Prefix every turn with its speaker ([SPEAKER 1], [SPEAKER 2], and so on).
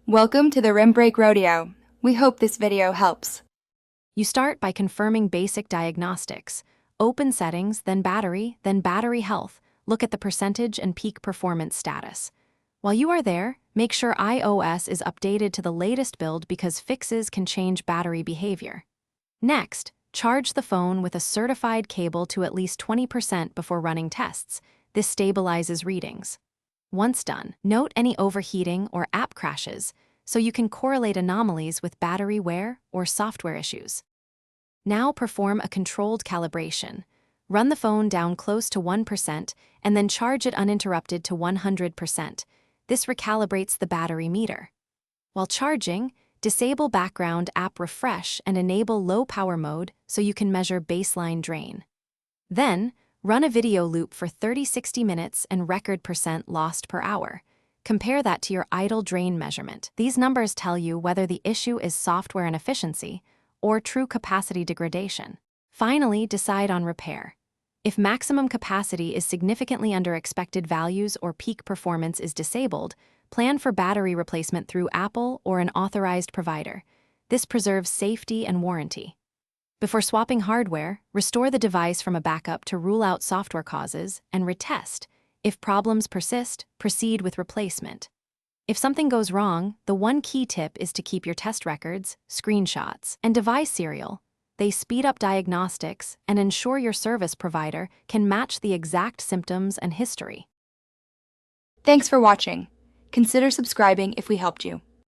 [SPEAKER 1] Welcome to the Rim Break Rodeo. We hope this video helps.
[SPEAKER 2] You start by confirming basic diagnostics. Open settings, then battery health. Look at the percentage and peak performance status. While you are there, make sure iOS is updated to the latest build because fixes can change battery behavior. Next, charge the phone with a certified cable to at least 20% before running tests. This stabilizes readings. Once done, note any overheating or app crashes so you can correlate anomalies with battery wear or software issues. Now perform a controlled calibration. Run the phone down close to 1% and then charge it uninterrupted to 100%. This recalibrates the battery meter. While charging, disable background app refresh and enable low power mode so you can measure baseline drain. Then, run a video loop for 30-60 minutes and record percent lost per hour. Compare that to your idle drain measurement. These numbers tell you whether the issue is software inefficiency or true capacity degradation. Finally, decide on repair. If maximum capacity is significantly under expected values or peak performance is disabled, plan for battery replacement through Apple or an authorized provider. This preserves safety and warranty. Before swapping hardware, restore the device from a backup to rule out software causes and retest. If problems persist, proceed with replacement. If something goes wrong, the one key tip is to keep your test records, screenshots, and device serial. They speed up diagnostics and ensure your service provider can match the exact symptoms and history.
[SPEAKER 1] Thanks for watching. Consider subscribing if we helped you.